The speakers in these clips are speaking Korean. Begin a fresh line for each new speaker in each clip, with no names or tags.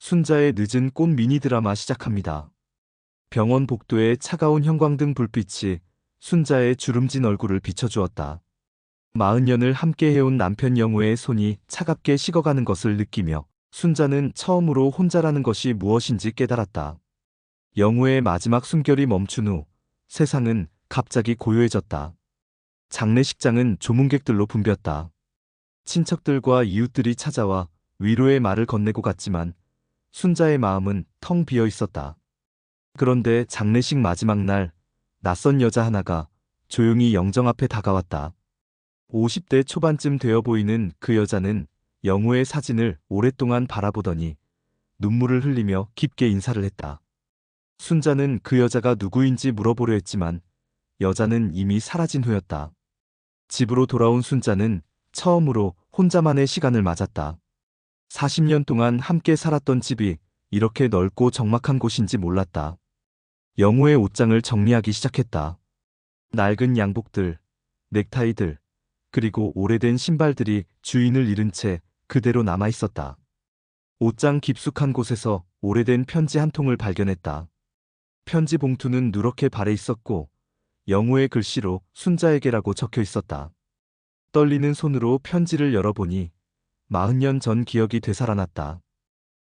순자의 늦은 꽃 미니 드라마 시작합니다. 병원 복도에 차가운 형광등 불빛이 순자의 주름진 얼굴을 비춰주었다. 40년을 함께 해온 남편 영우의 손이 차갑게 식어가는 것을 느끼며 순자는 처음으로 혼자라는 것이 무엇인지 깨달았다. 영우의 마지막 숨결이 멈춘 후 세상은 갑자기 고요해졌다. 장례식장은 조문객들로 붐볐다. 친척들과 이웃들이 찾아와 위로의 말을 건네고 갔지만 순자의 마음은 텅 비어 있었다. 그런데 장례식 마지막 날, 낯선 여자 하나가 조용히 영정 앞에 다가왔다. 50대 초반쯤 되어 보이는 그 여자는 영우의 사진을 오랫동안 바라보더니 눈물을 흘리며 깊게 인사를 했다. 순자는 그 여자가 누구인지 물어보려 했지만 여자는 이미 사라진 후였다. 집으로 돌아온 순자는 처음으로 혼자만의 시간을 맞았다. 40년 동안 함께 살았던 집이 이렇게 넓고 적막한 곳인지 몰랐다. 영우의 옷장을 정리하기 시작했다. 낡은 양복들, 넥타이들, 그리고 오래된 신발들이 주인을 잃은 채 그대로 남아 있었다. 옷장 깊숙한 곳에서 오래된 편지 한 통을 발견했다. 편지 봉투는 누렇게 발해 있었고 영우의 글씨로 순자에게라고 적혀 있었다. 떨리는 손으로 편지를 열어보니 40년 전 기억이 되살아났다.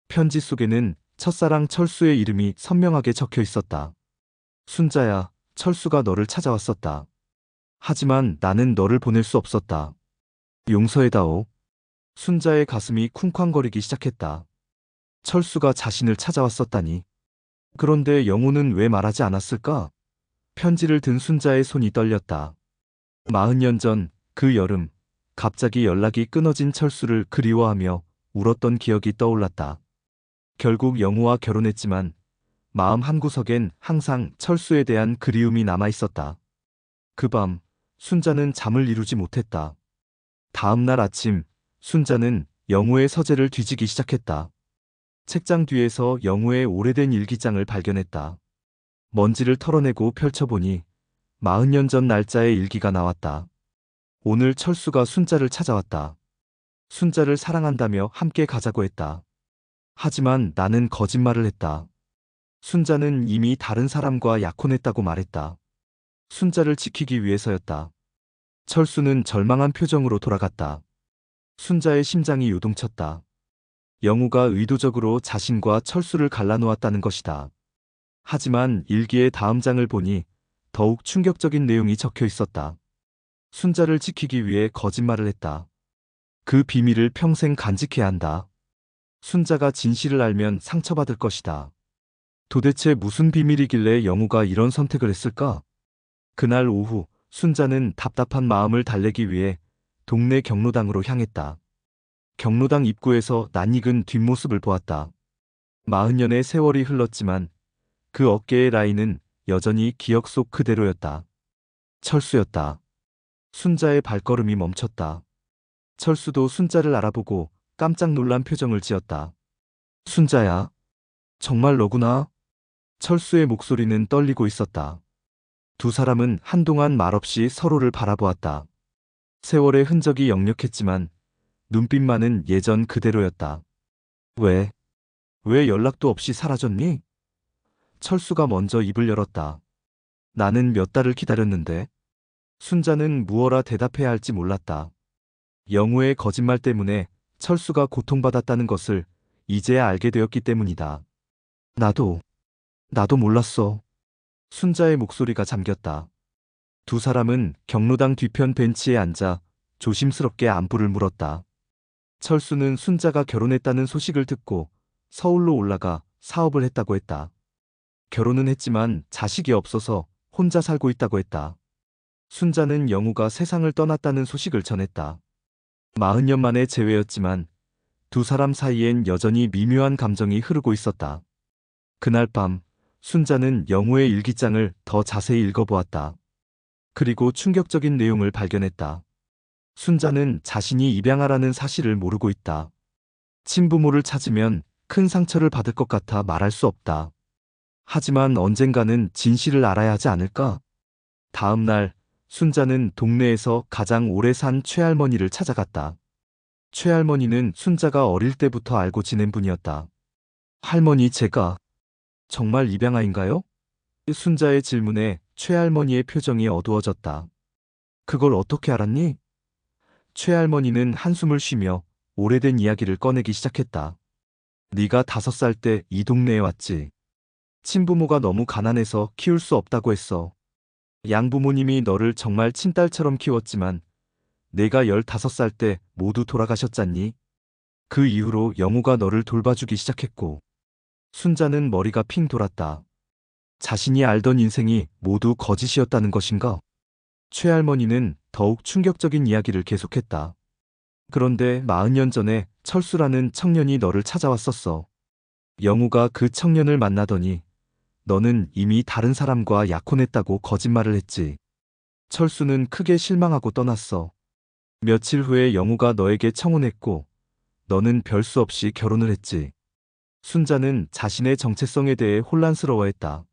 편지 속에는 첫사랑 철수의 이름이 선명하게 적혀 있었다. 순자야, 철수가 너를 찾아왔었다. 하지만 나는 너를 보낼 수 없었다. 용서해다오. 순자의 가슴이 쿵쾅거리기 시작했다. 철수가 자신을 찾아왔었다니. 그런데 영우는 왜 말하지 않았을까? 편지를 든 순자의 손이 떨렸다. 40년 전 그 여름, 갑자기 연락이 끊어진 철수를 그리워하며 울었던 기억이 떠올랐다. 결국 영우와 결혼했지만 마음 한구석엔 항상 철수에 대한 그리움이 남아 있었다. 그 밤, 순자는 잠을 이루지 못했다. 다음 날 아침, 순자는 영우의 서재를 뒤지기 시작했다. 책장 뒤에서 영우의 오래된 일기장을 발견했다. 먼지를 털어내고 펼쳐보니 40년 전 날짜의 일기가 나왔다. 오늘 철수가 순자를 찾아왔다. 순자를 사랑한다며 함께 가자고 했다. 하지만 나는 거짓말을 했다. 순자는 이미 다른 사람과 약혼했다고 말했다. 순자를 지키기 위해서였다. 철수는 절망한 표정으로 돌아갔다. 순자의 심장이 요동쳤다. 영우가 의도적으로 자신과 철수를 갈라놓았다는 것이다. 하지만 일기의 다음 장을 보니 더욱 충격적인 내용이 적혀 있었다. 순자를 지키기 위해 거짓말을 했다. 그 비밀을 평생 간직해야 한다. 순자가 진실을 알면 상처받을 것이다. 도대체 무슨 비밀이길래 영우가 이런 선택을 했을까? 그날 오후, 순자는 답답한 마음을 달래기 위해 동네 경로당으로 향했다. 경로당 입구에서 낯익은 뒷모습을 보았다. 40년의 세월이 흘렀지만 그 어깨의 라인은 여전히 기억 속 그대로였다. 철수였다. 순자의 발걸음이 멈췄다. 철수도 순자를 알아보고 깜짝 놀란 표정을 지었다. 순자야, 정말 너구나. 철수의 목소리는 떨리고 있었다. 두 사람은 한동안 말없이 서로를 바라보았다. 세월의 흔적이 역력했지만 눈빛만은 예전 그대로였다. 왜 연락도 없이 사라졌니? 철수가 먼저 입을 열었다. 나는 몇 달을 기다렸는데. 순자는 무어라 대답해야 할지 몰랐다. 영우의 거짓말 때문에 철수가 고통받았다는 것을 이제야 알게 되었기 때문이다. 나도 몰랐어. 순자의 목소리가 잠겼다. 두 사람은 경로당 뒤편 벤치에 앉아 조심스럽게 안부를 물었다. 철수는 순자가 결혼했다는 소식을 듣고 서울로 올라가 사업을 했다고 했다. 결혼은 했지만 자식이 없어서 혼자 살고 있다고 했다. 순자는 영우가 세상을 떠났다는 소식을 전했다. 40년 만의 재회였지만 두 사람 사이엔 여전히 미묘한 감정이 흐르고 있었다. 그날 밤, 순자는 영우의 일기장을 더 자세히 읽어보았다. 그리고 충격적인 내용을 발견했다. 순자는 자신이 입양아라는 사실을 모르고 있다. 친부모를 찾으면 큰 상처를 받을 것 같아 말할 수 없다. 하지만 언젠가는 진실을 알아야 하지 않을까? 다음 날, 순자는 동네에서 가장 오래 산 최할머니를 찾아갔다. 최할머니는 순자가 어릴 때부터 알고 지낸 분이었다. 할머니, 제가 정말 입양아인가요? 순자의 질문에 최할머니의 표정이 어두워졌다. 그걸 어떻게 알았니? 최할머니는 한숨을 쉬며 오래된 이야기를 꺼내기 시작했다. 네가 5살 때 이 동네에 왔지. 친부모가 너무 가난해서 키울 수 없다고 했어. 양부모님이 너를 정말 친딸처럼 키웠지만 내가 15살 때 모두 돌아가셨잖니. 그 이후로 영우가 너를 돌봐주기 시작했고. 순자는 머리가 핑 돌았다. 자신이 알던 인생이 모두 거짓이었다는 것인가? 최할머니는 더욱 충격적인 이야기를 계속했다. 그런데 40년 전에 철수라는 청년이 너를 찾아왔었어. 영우가 그 청년을 만나더니 너는 이미 다른 사람과 약혼했다고 거짓말을 했지. 철수는 크게 실망하고 떠났어. 며칠 후에 영우가 너에게 청혼했고 너는 별 수 없이 결혼을 했지. 순자는 자신의 정체성에 대해 혼란스러워했다.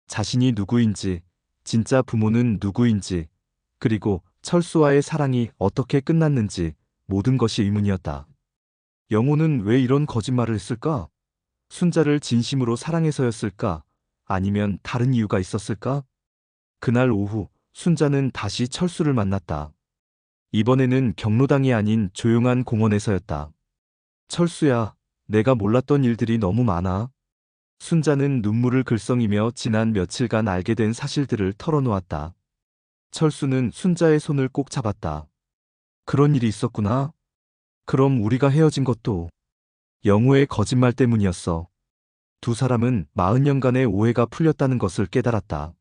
자신이 누구인지, 진짜 부모는 누구인지, 그리고 철수와의 사랑이 어떻게 끝났는지 모든 것이 의문이었다. 영호는 왜 이런 거짓말을 했을까? 순자를 진심으로 사랑해서였을까? 아니면 다른 이유가 있었을까? 그날 오후 순자는 다시 철수를 만났다. 이번에는 경로당이 아닌 조용한 공원에서였다. 철수야, 내가 몰랐던 일들이 너무 많아. 순자는 눈물을 글썽이며 지난 며칠간 알게 된 사실들을 털어놓았다. 철수는 순자의 손을 꼭 잡았다. 그런 일이 있었구나. 그럼 우리가 헤어진 것도 영우의 거짓말 때문이었어. 두 사람은 40년간의 오해가 풀렸다는 것을 깨달았다.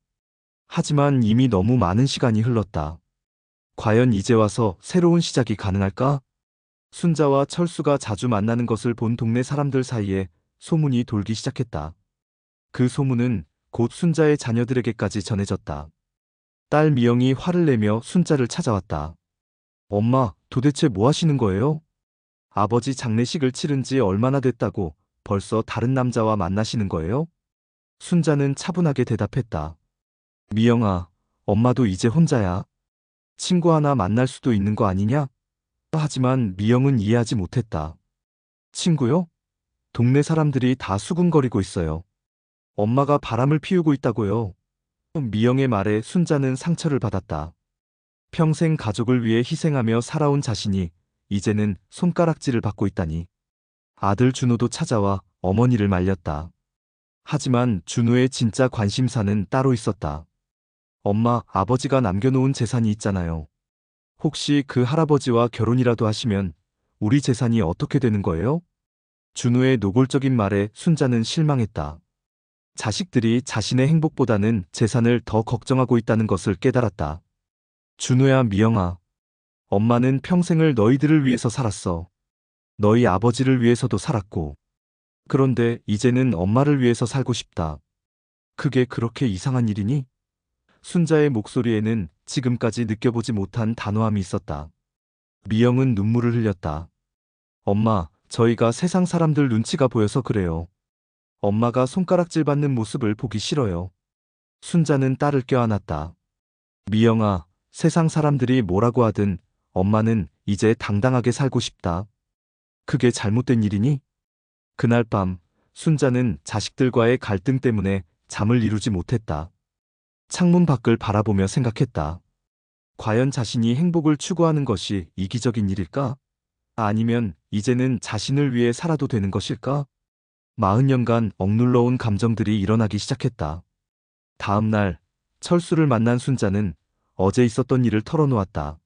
하지만 이미 너무 많은 시간이 흘렀다. 과연 이제 와서 새로운 시작이 가능할까? 순자와 철수가 자주 만나는 것을 본 동네 사람들 사이에 소문이 돌기 시작했다. 그 소문은 곧 순자의 자녀들에게까지 전해졌다. 딸 미영이 화를 내며 순자를 찾아왔다. 엄마, 도대체 뭐 하시는 거예요? 아버지 장례식을 치른 지 얼마나 됐다고 벌써 다른 남자와 만나시는 거예요? 순자는 차분하게 대답했다. 미영아, 엄마도 이제 혼자야. 친구 하나 만날 수도 있는 거 아니냐? 하지만 미영은 이해하지 못했다. 친구요? 동네 사람들이 다 수군거리고 있어요. 엄마가 바람을 피우고 있다고요. 미영의 말에 순자는 상처를 받았다. 평생 가족을 위해 희생하며 살아온 자신이 이제는 손가락질을 받고 있다니. 아들 준호도 찾아와 어머니를 말렸다. 하지만 준호의 진짜 관심사는 따로 있었다. 엄마, 아버지가 남겨놓은 재산이 있잖아요. 혹시 그 할아버지와 결혼이라도 하시면 우리 재산이 어떻게 되는 거예요? 준호의 노골적인 말에 순자는 실망했다. 자식들이 자신의 행복보다는 재산을 더 걱정하고 있다는 것을 깨달았다. 준호야, 미영아. 엄마는 평생을 너희들을 위해서 살았어. 너희 아버지를 위해서도 살았고. 그런데 이제는 엄마를 위해서 살고 싶다. 그게 그렇게 이상한 일이니? 순자의 목소리에는 지금까지 느껴보지 못한 단호함이 있었다. 미영은 눈물을 흘렸다. 엄마, 저희가 세상 사람들 눈치가 보여서 그래요. 엄마가 손가락질 받는 모습을 보기 싫어요. 순자는 딸을 껴안았다. 미영아, 세상 사람들이 뭐라고 하든 엄마는 이제 당당하게 살고 싶다. 그게 잘못된 일이니? 그날 밤, 순자는 자식들과의 갈등 때문에 잠을 이루지 못했다. 창문 밖을 바라보며 생각했다. 과연 자신이 행복을 추구하는 것이 이기적인 일일까? 아니면 이제는 자신을 위해 살아도 되는 것일까? 40년간 억눌러온 감정들이 일어나기 시작했다. 다음 날, 철수를 만난 순자는 어제 있었던 일을 털어놓았다.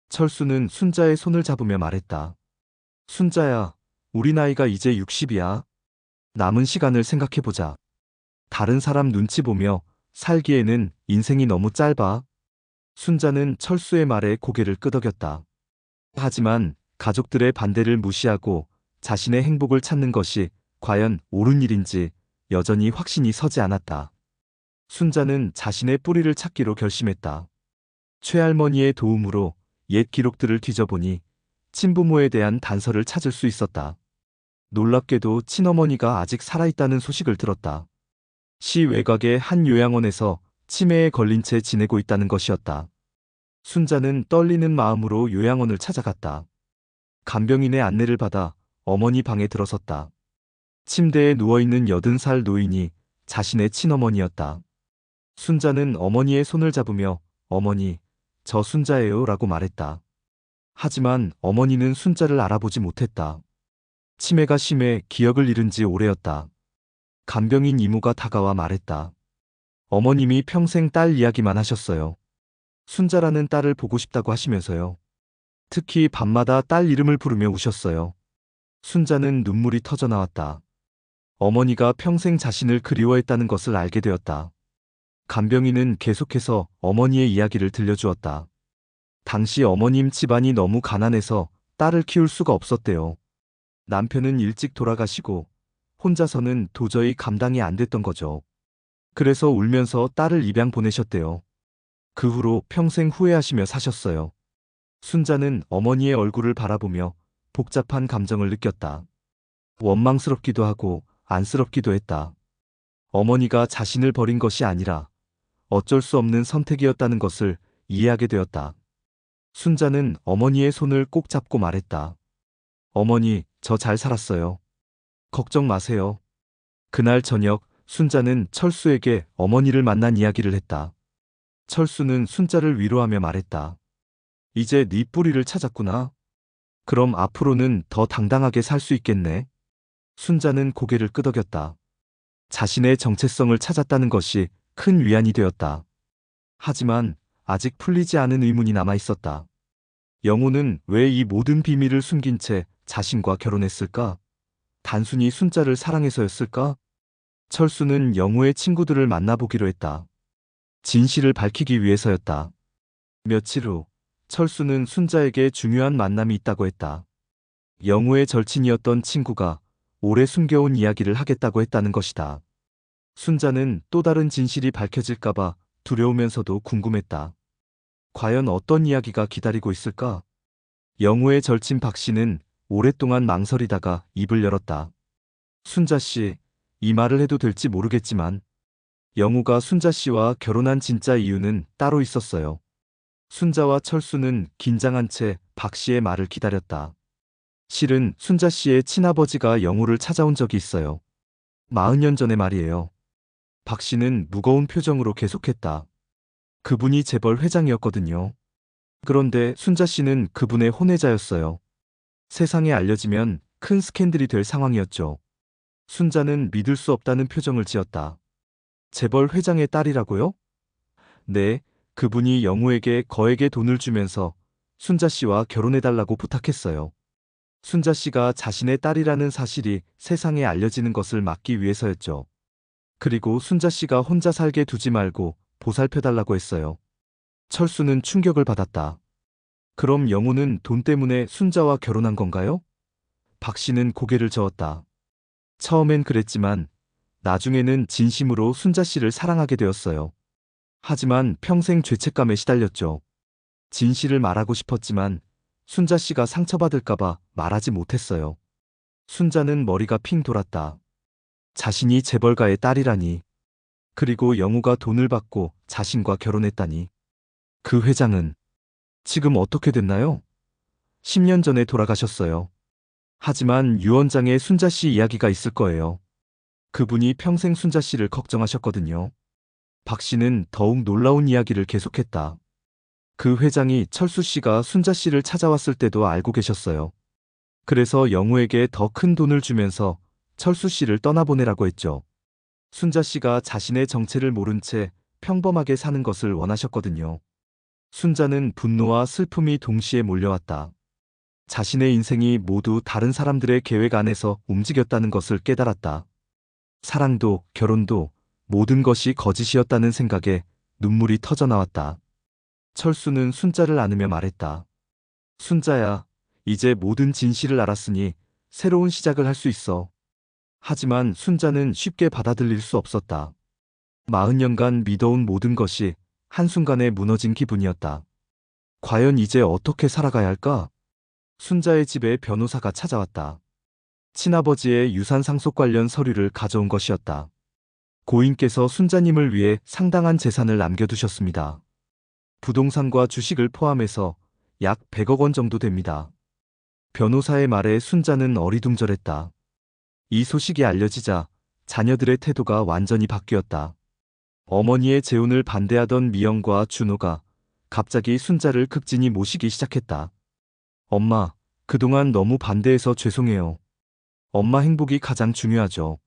철수는 순자의 손을 잡으며 말했다. 순자야, 우리 나이가 이제 60이야. 남은 시간을 생각해보자. 다른 사람 눈치 보며 살기에는 인생이 너무 짧아. 순자는 철수의 말에 고개를 끄덕였다. 하지만 가족들의 반대를 무시하고 자신의 행복을 찾는 것이 과연 옳은 일인지 여전히 확신이 서지 않았다. 순자는 자신의 뿌리를 찾기로 결심했다. 최할머니의 도움으로 옛 기록들을 뒤져보니 친부모에 대한 단서를 찾을 수 있었다. 놀랍게도 친어머니가 아직 살아있다는 소식을 들었다. 시 외곽의 한 요양원에서 치매에 걸린 채 지내고 있다는 것이었다. 순자는 떨리는 마음으로 요양원을 찾아갔다. 간병인의 안내를 받아 어머니 방에 들어섰다. 침대에 누워있는 80살 노인이 자신의 친어머니였다. 순자는 어머니의 손을 잡으며 어머니, 저 순자예요 라고 말했다. 하지만 어머니는 순자를 알아보지 못했다. 치매가 심해 기억을 잃은 지 오래였다. 간병인 이모가 다가와 말했다. 어머님이 평생 딸 이야기만 하셨어요. 순자라는 딸을 보고 싶다고 하시면서요. 특히 밤마다 딸 이름을 부르며 우셨어요. 순자는 눈물이 터져 나왔다. 어머니가 평생 자신을 그리워했다는 것을 알게 되었다. 간병인은 계속해서 어머니의 이야기를 들려주었다. 당시 어머님 집안이 너무 가난해서 딸을 키울 수가 없었대요. 남편은 일찍 돌아가시고 혼자서는 도저히 감당이 안 됐던 거죠. 그래서 울면서 딸을 입양 보내셨대요. 그 후로 평생 후회하시며 사셨어요. 순자는 어머니의 얼굴을 바라보며 복잡한 감정을 느꼈다. 원망스럽기도 하고 안쓰럽기도 했다. 어머니가 자신을 버린 것이 아니라 어쩔 수 없는 선택이었다는 것을 이해하게 되었다. 순자는 어머니의 손을 꼭 잡고 말했다. 어머니, 저 잘 살았어요. 걱정 마세요. 그날 저녁 순자는 철수에게 어머니를 만난 이야기를 했다. 철수는 순자를 위로하며 말했다. 이제 네 뿌리를 찾았구나. 그럼 앞으로는 더 당당하게 살 수 있겠네. 순자는 고개를 끄덕였다. 자신의 정체성을 찾았다는 것이 큰 위안이 되었다. 하지만 아직 풀리지 않은 의문이 남아 있었다. 영호는 왜 이 모든 비밀을 숨긴 채 자신과 결혼했을까? 단순히 순자를 사랑해서였을까? 철수는 영호의 친구들을 만나보기로 했다. 진실을 밝히기 위해서였다. 며칠 후 철수는 순자에게 중요한 만남이 있다고 했다. 영호의 절친이었던 친구가 오래 숨겨온 이야기를 하겠다고 했다는 것이다. 순자는 또 다른 진실이 밝혀질까봐 두려우면서도 궁금했다. 과연 어떤 이야기가 기다리고 있을까? 영호의 절친 박 씨는 오랫동안 망설이다가 입을 열었다. 순자 씨, 이 말을 해도 될지 모르겠지만 영호가 순자 씨와 결혼한 진짜 이유는 따로 있었어요. 순자와 철수는 긴장한 채 박 씨의 말을 기다렸다. 실은 순자 씨의 친아버지가 영호를 찾아온 적이 있어요. 40년 전의 말이에요. 박 씨는 무거운 표정으로 계속했다. 그분이 재벌 회장이었거든요. 그런데 순자 씨는 그분의 혼외자였어요. 세상에 알려지면 큰 스캔들이 될 상황이었죠. 순자는 믿을 수 없다는 표정을 지었다. 재벌 회장의 딸이라고요? 네, 그분이 영호에게 거액의 돈을 주면서 순자 씨와 결혼해달라고 부탁했어요. 순자 씨가 자신의 딸이라는 사실이 세상에 알려지는 것을 막기 위해서였죠. 그리고 순자 씨가 혼자 살게 두지 말고 보살펴달라고 했어요. 철수는 충격을 받았다. 그럼 영호는 돈 때문에 순자와 결혼한 건가요? 박 씨는 고개를 저었다. 처음엔 그랬지만 나중에는 진심으로 순자 씨를 사랑하게 되었어요. 하지만 평생 죄책감에 시달렸죠. 진실을 말하고 싶었지만 순자 씨가 상처받을까봐 말하지 못했어요. 순자는 머리가 핑 돌았다. 자신이 재벌가의 딸이라니. 그리고 영호가 돈을 받고 자신과 결혼했다니. 그 회장은 지금 어떻게 됐나요? 10년 전에 돌아가셨어요. 하지만 유언장에 순자 씨 이야기가 있을 거예요. 그분이 평생 순자 씨를 걱정하셨거든요. 박 씨는 더욱 놀라운 이야기를 계속했다. 그 회장이 철수 씨가 순자 씨를 찾아왔을 때도 알고 계셨어요. 그래서 영호에게 더 큰 돈을 주면서 철수 씨를 떠나보내라고 했죠. 순자 씨가 자신의 정체를 모른 채 평범하게 사는 것을 원하셨거든요. 순자는 분노와 슬픔이 동시에 몰려왔다. 자신의 인생이 모두 다른 사람들의 계획 안에서 움직였다는 것을 깨달았다. 사랑도 결혼도 모든 것이 거짓이었다는 생각에 눈물이 터져 나왔다. 철수는 순자를 안으며 말했다. 순자야, 이제 모든 진실을 알았으니 새로운 시작을 할 수 있어. 하지만 순자는 쉽게 받아들일 수 없었다. 40년간 믿어온 모든 것이 한순간에 무너진 기분이었다. 과연 이제 어떻게 살아가야 할까? 순자의 집에 변호사가 찾아왔다. 친아버지의 유산 상속 관련 서류를 가져온 것이었다. 고인께서 순자님을 위해 상당한 재산을 남겨두셨습니다. 부동산과 주식을 포함해서 약 100억 원 정도 됩니다. 변호사의 말에 순자는 어리둥절했다. 이 소식이 알려지자 자녀들의 태도가 완전히 바뀌었다. 어머니의 재혼을 반대하던 미영과 준호가 갑자기 순자를 극진히 모시기 시작했다. 엄마, 그동안 너무 반대해서 죄송해요. 엄마 행복이 가장 중요하죠.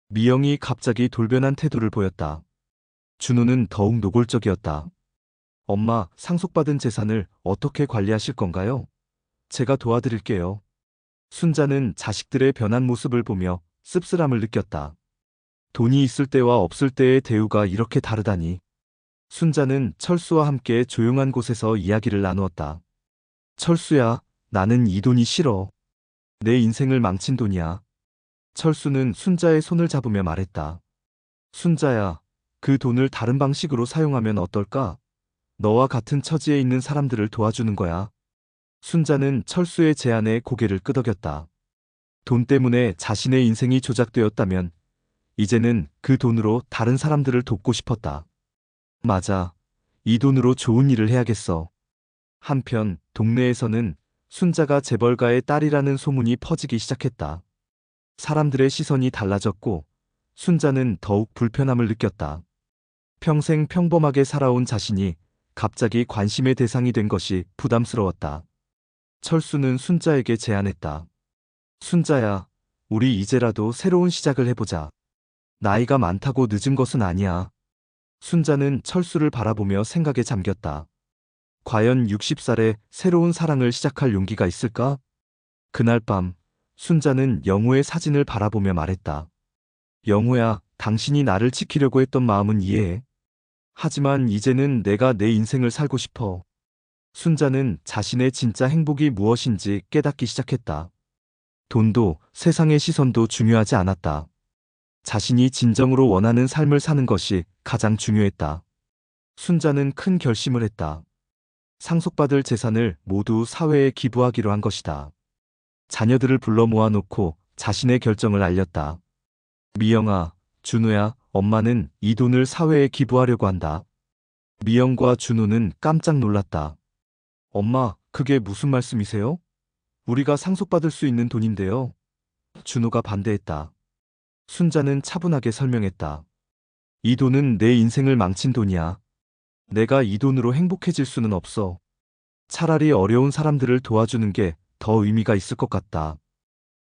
미영이 갑자기 돌변한 태도를 보였다. 준호는 더욱 노골적이었다. 엄마, 상속받은 재산을 어떻게 관리하실 건가요? 제가 도와드릴게요. 순자는 자식들의 변한 모습을 보며 씁쓸함을 느꼈다. 돈이 있을 때와 없을 때의 대우가 이렇게 다르다니. 순자는 철수와 함께 조용한 곳에서 이야기를 나누었다. 철수야, 나는 이 돈이 싫어. 내 인생을 망친 돈이야. 철수는 순자의 손을 잡으며 말했다. 순자야, 그 돈을 다른 방식으로 사용하면 어떨까? 너와 같은 처지에 있는 사람들을 도와주는 거야. 순자는 철수의 제안에 고개를 끄덕였다. 돈 때문에 자신의 인생이 조작되었다면 이제는 그 돈으로 다른 사람들을 돕고 싶었다. 맞아. 이 돈으로 좋은 일을 해야겠어. 한편 동네에서는 순자가 재벌가의 딸이라는 소문이 퍼지기 시작했다. 사람들의 시선이 달라졌고 순자는 더욱 불편함을 느꼈다. 평생 평범하게 살아온 자신이 갑자기 관심의 대상이 된 것이 부담스러웠다. 철수는 순자에게 제안했다. 순자야, 우리 이제라도 새로운 시작을 해보자. 나이가 많다고 늦은 것은 아니야. 순자는 철수를 바라보며 생각에 잠겼다. 과연 60살에 새로운 사랑을 시작할 용기가 있을까? 그날 밤, 순자는 영호의 사진을 바라보며 말했다. 영호야, 당신이 나를 지키려고 했던 마음은 이해해. 하지만 이제는 내가 내 인생을 살고 싶어. 순자는 자신의 진짜 행복이 무엇인지 깨닫기 시작했다. 돈도 세상의 시선도 중요하지 않았다. 자신이 진정으로 원하는 삶을 사는 것이 가장 중요했다. 순자는 큰 결심을 했다. 상속받을 재산을 모두 사회에 기부하기로 한 것이다. 자녀들을 불러 모아놓고 자신의 결정을 알렸다. 미영아, 준호야, 엄마는 이 돈을 사회에 기부하려고 한다. 미영과 준호는 깜짝 놀랐다. 엄마, 그게 무슨 말씀이세요? 우리가 상속받을 수 있는 돈인데요. 준호가 반대했다. 순자는 차분하게 설명했다. 이 돈은 내 인생을 망친 돈이야. 내가 이 돈으로 행복해질 수는 없어. 차라리 어려운 사람들을 도와주는 게 더 의미가 있을 것 같다.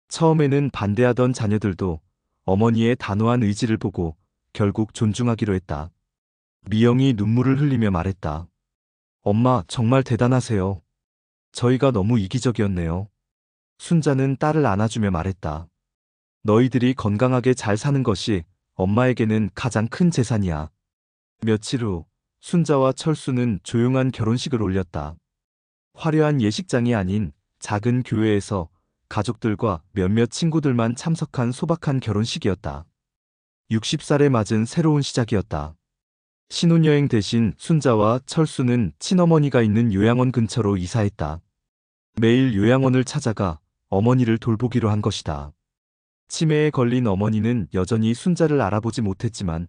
처음에는 반대하던 자녀들도 어머니의 단호한 의지를 보고 결국 존중하기로 했다. 미영이 눈물을 흘리며 말했다. 엄마, 정말 대단하세요. 저희가 너무 이기적이었네요. 순자는 딸을 안아주며 말했다. 너희들이 건강하게 잘 사는 것이 엄마에게는 가장 큰 재산이야. 며칠 후 순자와 철수는 조용한 결혼식을 올렸다. 화려한 예식장이 아닌 작은 교회에서 가족들과 몇몇 친구들만 참석한 소박한 결혼식이었다. 60살에 맞은 새로운 시작이었다. 신혼여행 대신 순자와 철수는 친어머니가 있는 요양원 근처로 이사했다. 매일 요양원을 찾아가 어머니를 돌보기로 한 것이다. 치매에 걸린 어머니는 여전히 순자를 알아보지 못했지만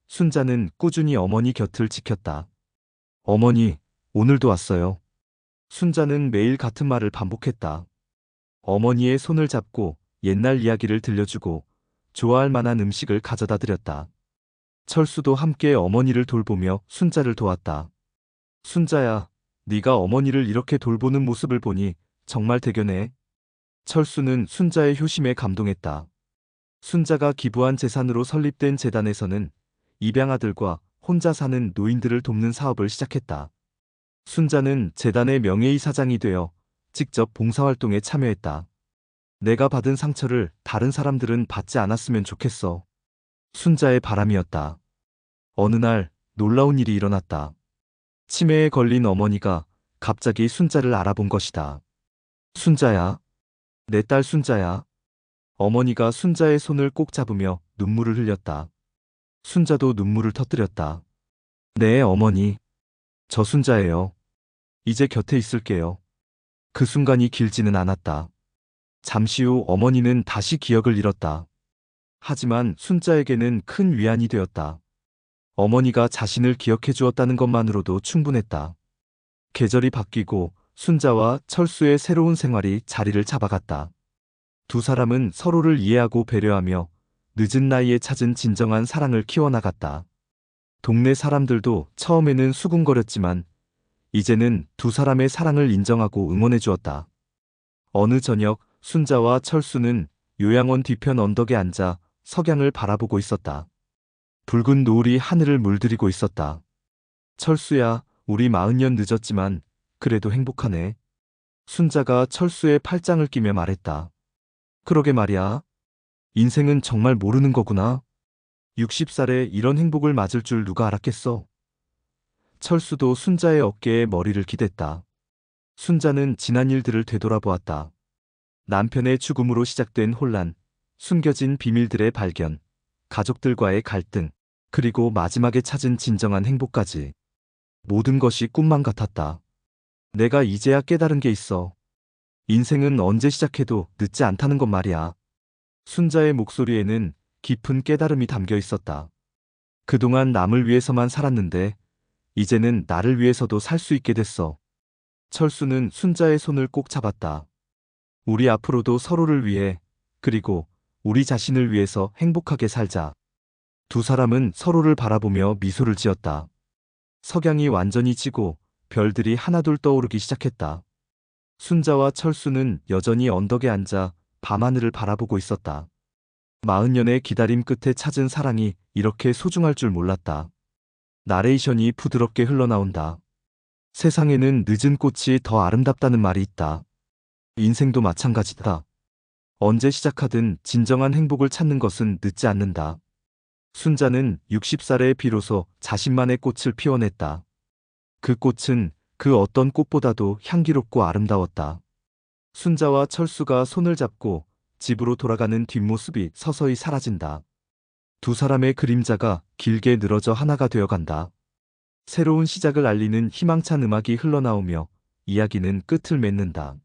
순자는 꾸준히 어머니 곁을 지켰다. 어머니, 오늘도 왔어요. 순자는 매일 같은 말을 반복했다. 어머니의 손을 잡고 옛날 이야기를 들려주고 좋아할 만한 음식을 가져다 드렸다. 철수도 함께 어머니를 돌보며 순자를 도왔다. 순자야, 네가 어머니를 이렇게 돌보는 모습을 보니 정말 대견해. 철수는 순자의 효심에 감동했다. 순자가 기부한 재산으로 설립된 재단에서는 입양아들과 혼자 사는 노인들을 돕는 사업을 시작했다. 순자는 재단의 명예이사장이 되어 직접 봉사활동에 참여했다. 내가 받은 상처를 다른 사람들은 받지 않았으면 좋겠어. 순자의 바람이었다. 어느 날 놀라운 일이 일어났다. 치매에 걸린 어머니가 갑자기 순자를 알아본 것이다. 순자야. 내 딸 순자야. 어머니가 순자의 손을 꼭 잡으며 눈물을 흘렸다. 순자도 눈물을 터뜨렸다. 네, 어머니. 저 순자예요. 이제 곁에 있을게요. 그 순간이 길지는 않았다. 잠시 후 어머니는 다시 기억을 잃었다. 하지만 순자에게는 큰 위안이 되었다. 어머니가 자신을 기억해 주었다는 것만으로도 충분했다. 계절이 바뀌고 순자와 철수의 새로운 생활이 자리를 잡아갔다. 두 사람은 서로를 이해하고 배려하며 늦은 나이에 찾은 진정한 사랑을 키워나갔다. 동네 사람들도 처음에는 수군거렸지만 이제는 두 사람의 사랑을 인정하고 응원해 주었다. 어느 저녁 순자와 철수는 요양원 뒤편 언덕에 앉아 석양을 바라보고 있었다. 붉은 노을이 하늘을 물들이고 있었다. 철수야, 우리 40년 늦었지만 그래도 행복하네. 순자가 철수의 팔짱을 끼며 말했다. 그러게 말이야. 인생은 정말 모르는 거구나. 60살에 이런 행복을 맞을 줄 누가 알았겠어. 철수도 순자의 어깨에 머리를 기댔다. 순자는 지난 일들을 되돌아보았다. 남편의 죽음으로 시작된 혼란, 숨겨진 비밀들의 발견, 가족들과의 갈등, 그리고 마지막에 찾은 진정한 행복까지. 모든 것이 꿈만 같았다. 내가 이제야 깨달은 게 있어. 인생은 언제 시작해도 늦지 않다는 것 말이야. 순자의 목소리에는 깊은 깨달음이 담겨 있었다. 그동안 남을 위해서만 살았는데 이제는 나를 위해서도 살 수 있게 됐어. 철수는 순자의 손을 꼭 잡았다. 우리 앞으로도 서로를 위해, 그리고 우리 자신을 위해서 행복하게 살자. 두 사람은 서로를 바라보며 미소를 지었다. 석양이 완전히 지고 별들이 하나둘 떠오르기 시작했다. 순자와 철수는 여전히 언덕에 앉아 밤하늘을 바라보고 있었다. 40년의 기다림 끝에 찾은 사랑이 이렇게 소중할 줄 몰랐다. 나레이션이 부드럽게 흘러나온다. 세상에는 늦은 꽃이 더 아름답다는 말이 있다. 인생도 마찬가지다. 언제 시작하든 진정한 행복을 찾는 것은 늦지 않는다. 순자는 60살에 비로소 자신만의 꽃을 피워냈다. 그 꽃은 그 어떤 꽃보다도 향기롭고 아름다웠다. 순자와 철수가 손을 잡고 집으로 돌아가는 뒷모습이 서서히 사라진다. 두 사람의 그림자가 길게 늘어져 하나가 되어간다. 새로운 시작을 알리는 희망찬 음악이 흘러나오며 이야기는 끝을 맺는다.